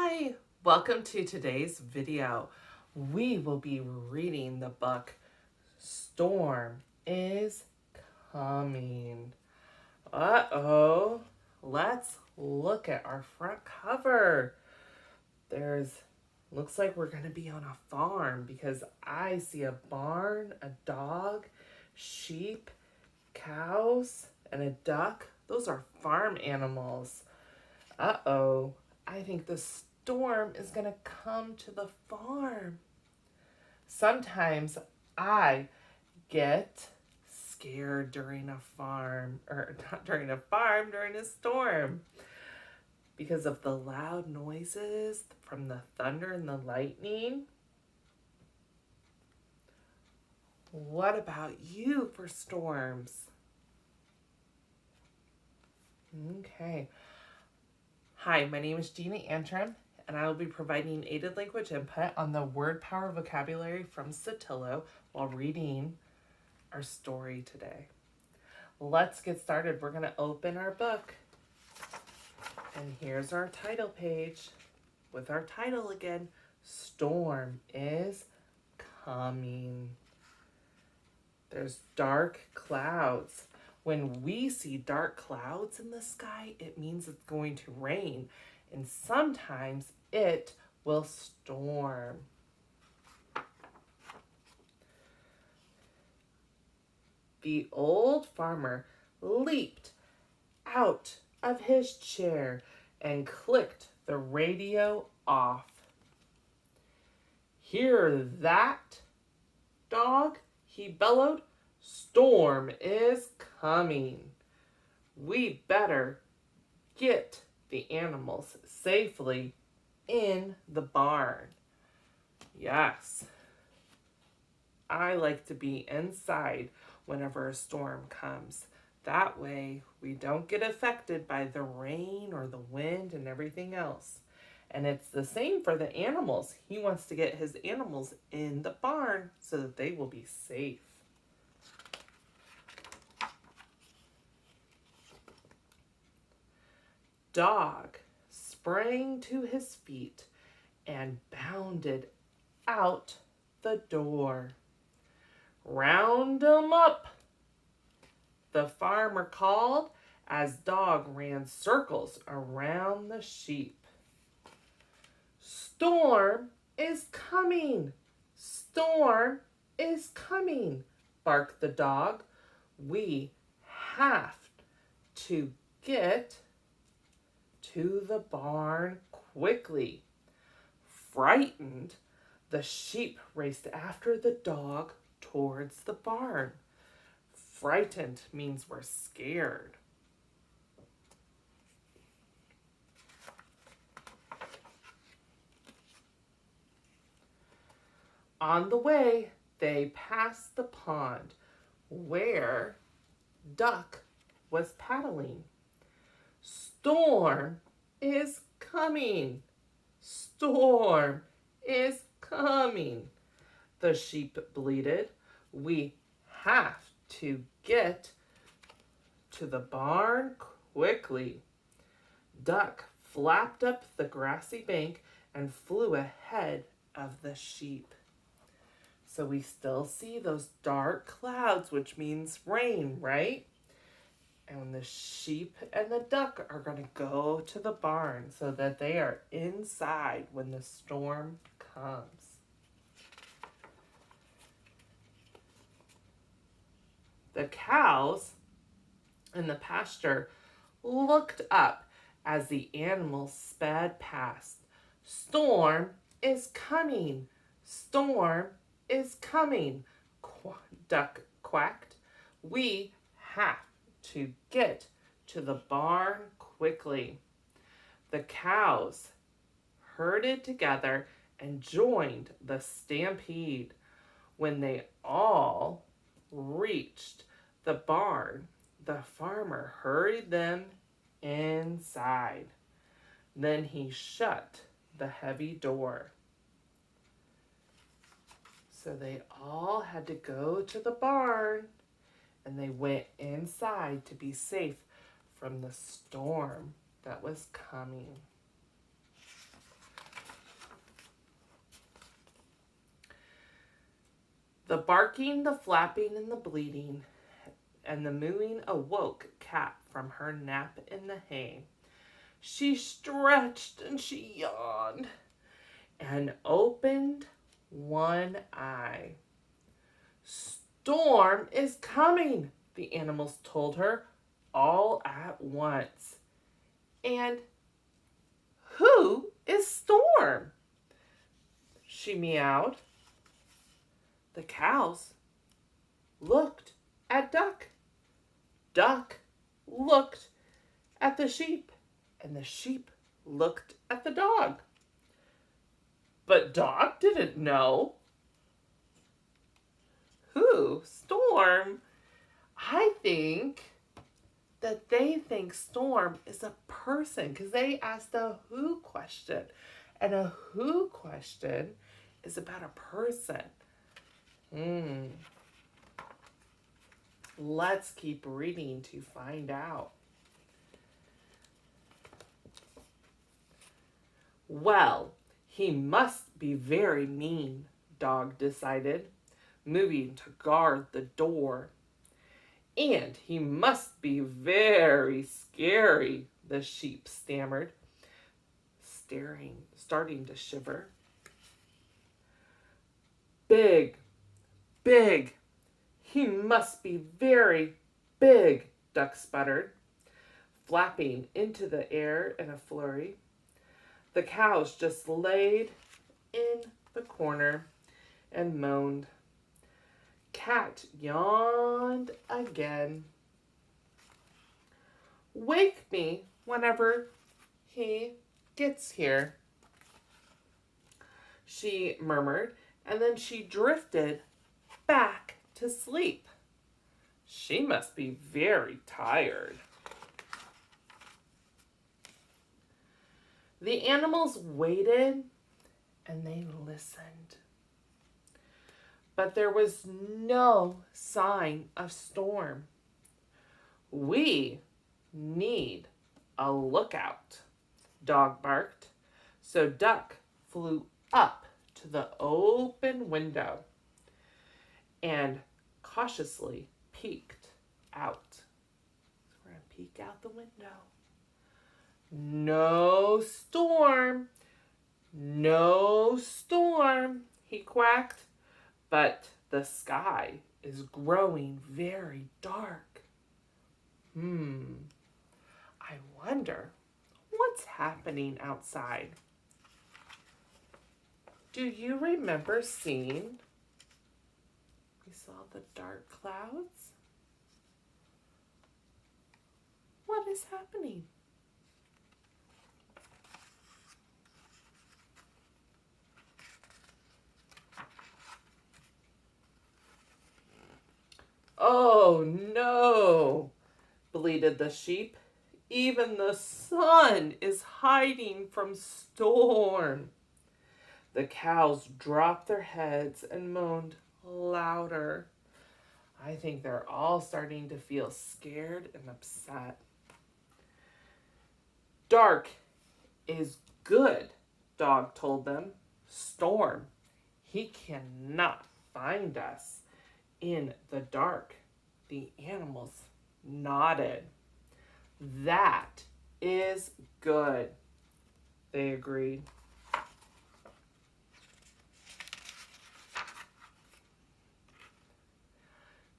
Hi, welcome to today's video. We will be reading the book Storm is Coming. Uh-oh, let's look at our front cover. Looks like we're gonna be on a farm because I see a barn, a dog, sheep, cows, and a duck. Those are farm animals. Uh-oh, I think the storm is going to come to the farm. Sometimes I get scared during a farm, or not during a farm, during a storm because of the loud noises from the thunder and the lightning. What about you for storms? Okay. Hi, my name is Gina Antrim, and I will be providing aided language input on the WordPower vocabulary from Sotillo while reading our story today. Let's get started. We're going to open our book, and here's our title page with our title again, Storm is Coming. There's dark clouds. When we see dark clouds in the sky, it means it's going to rain, and sometimes it will storm. The old farmer leaped out of his chair and clicked the radio off. "Hear that, dog?" he bellowed. "Storm is coming. We better get the animals safely in the barn." Yes, I like to be inside whenever a storm comes. That way we don't get affected by the rain or the wind and everything else. And it's the same for the animals. He wants to get his animals in the barn so that they will be safe. Dog sprang to his feet and bounded out the door. "Round 'em up," the farmer called as Dog ran circles around the sheep. "Storm is coming! Storm is coming!" barked the dog. "We have to get to the barn quickly." Frightened, the sheep raced after the dog towards the barn. Frightened means we're scared. On the way, they passed the pond where Duck was paddling. "Storm is coming! Storm is coming!" the sheep bleated. "We have to get to the barn quickly." Duck flapped up the grassy bank and flew ahead of the sheep. So we still see those dark clouds, which means rain, right? And the sheep and the duck are going to go to the barn so that they are inside when the storm comes. The cows in the pasture looked up as the animals sped past. "Storm is coming! Storm is coming!" Duck quacked. "We have to get to the barn quickly." The cows herded together and joined the stampede. When they all reached the barn, the farmer hurried them inside. Then he shut the heavy door. So they all had to go to the barn, and they went inside to be safe from the storm that was coming. The barking, the flapping, and the bleating, and the mooing awoke Cat from her nap in the hay. She stretched and she yawned and opened one eye. Storm is coming, the animals told her all at once. And who is Storm? She meowed. The cows looked at Duck. Duck looked at the sheep, and the sheep looked at the dog. But Dog didn't know. Who? Storm? I think that they think Storm is a person because they asked a who question. And a who question is about a person. Let's keep reading to find out. Well, he must be very mean, Dog decided, moving to guard the door. And he must be very scary, the sheep stammered, starting to shiver. Big, big. He must be very big, Duck sputtered, flapping into the air in a flurry. The cows just laid in the corner and moaned. Cat yawned again. Wake me whenever he gets here, she murmured, and then she drifted back to sleep. She must be very tired. The animals waited and they listened. But there was no sign of Storm. We need a lookout, Dog barked. So Duck flew up to the open window and cautiously peeked out. So we're going to peek out the window. No storm, no storm, he quacked. But the sky is growing very dark. I wonder what's happening outside. Do you remember seeing? We saw the dark clouds. What is happening? Oh no, bleated the sheep. Even the sun is hiding from Storm. The cows dropped their heads and moaned louder. I think they're all starting to feel scared and upset. Dark is good, Dog told them. Storm, he cannot find us in the dark. The animals nodded. That is good, they agreed.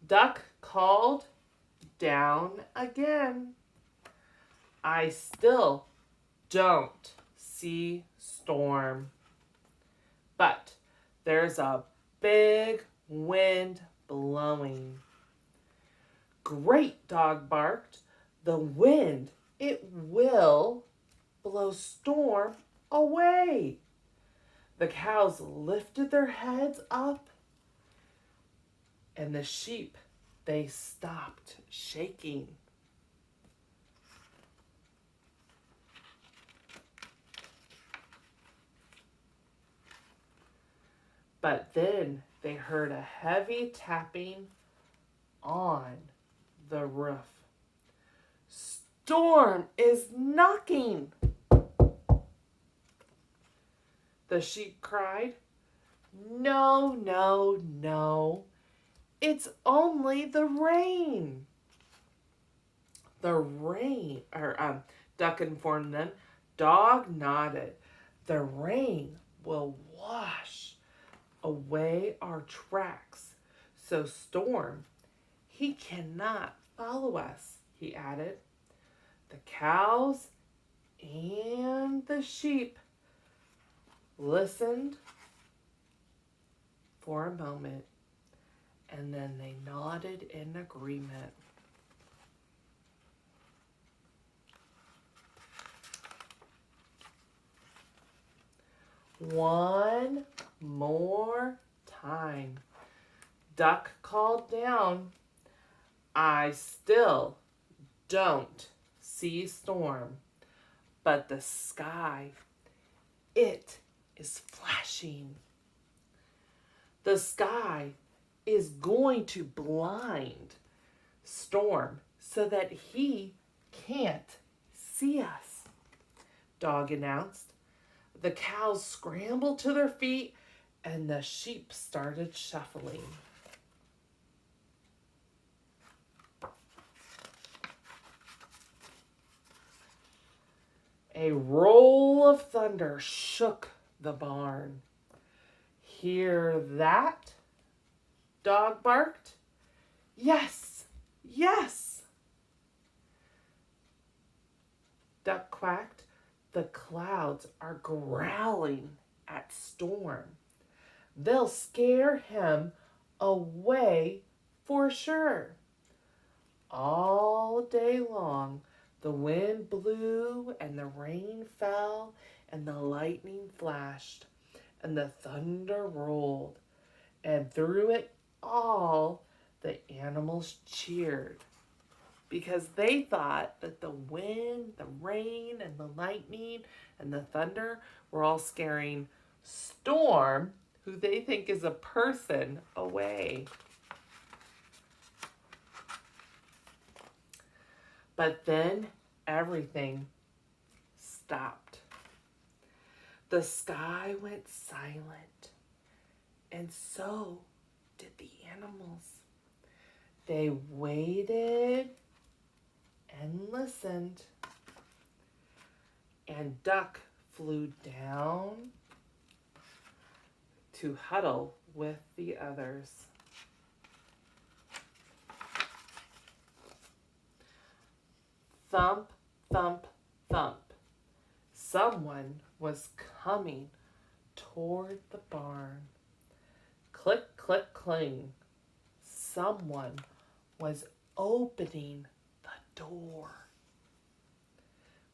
Duck called down again. I still don't see Storm, but there's a big wind blowing. Great, Dog barked. The wind, it will blow Storm away. The cows lifted their heads up, and the sheep, they stopped shaking. But then they heard a heavy tapping on the roof. Storm is knocking, the sheep cried. No, no, no. It's only the rain. Duck informed them. Dog nodded. The rain will wash away our tracks. So Storm, he cannot follow us, he added. The cows and the sheep listened for a moment, and then they nodded in agreement. One more time. Duck called down. I still don't see Storm, but the sky, it is flashing. The sky is going to blind Storm so that he can't see us, Dog announced. The cows scrambled to their feet and the sheep started shuffling. A roll of thunder shook the barn. Hear that? Dog barked. Yes, yes. Duck quacked. The clouds are growling at Storm. They'll scare him away for sure. All day long, the wind blew and the rain fell and the lightning flashed and the thunder rolled. And through it all, the animals cheered because they thought that the wind, the rain, and the lightning and the thunder were all scaring Storm, who they think is a person, away. But then everything stopped. The sky went silent, and so did the animals. They waited and listened, and Duck flew down to huddle with the others. Thump, thump, thump. Someone was coming toward the barn. Click, click, cling. Someone was opening the door.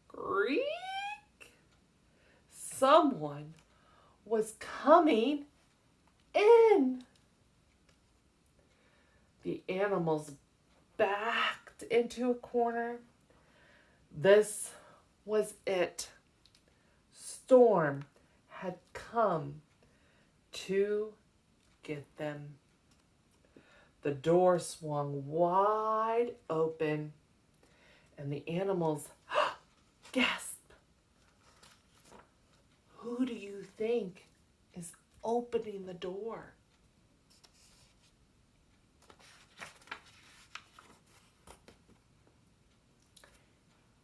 Creak. Someone was coming in. The animals backed into a corner. This was it. Storm had come to get them. The door swung wide open, and the animals gasped. Who do you think is opening the door?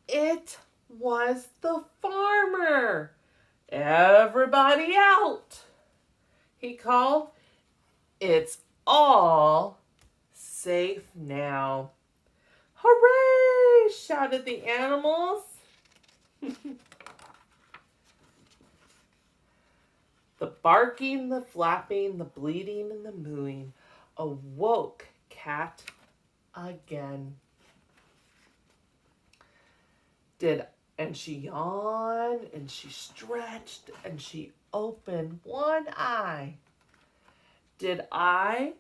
It was the farmer. Everybody out, he called. It's all safe now. Hooray! Shouted the animals. The barking, the flapping, the bleating, and the mooing awoke Cat again. And she yawned, and she stretched, and she opened one eye. Did I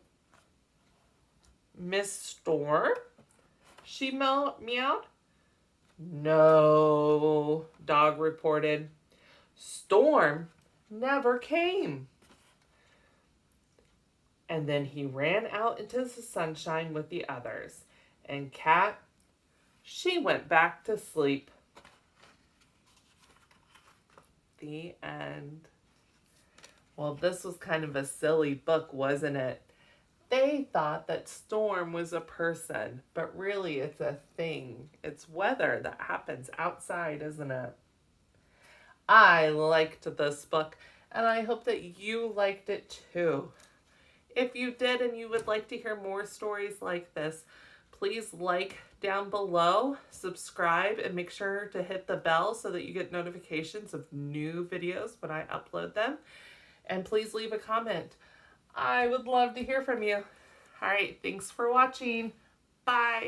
miss Storm? She meowed. No, Dog reported. Storm never came. And then he ran out into the sunshine with the others. And Cat, she went back to sleep. The end. Well, this was kind of a silly book, wasn't it? They thought that storm was a person, but really it's a thing. It's weather that happens outside, isn't it? I liked this book, and I hope that you liked it too. If you did and you would like to hear more stories like this, please like down below, subscribe, and make sure to hit the bell so that you get notifications of new videos when I upload them. And please leave a comment. I would love to hear from you. All right, thanks for watching. Bye.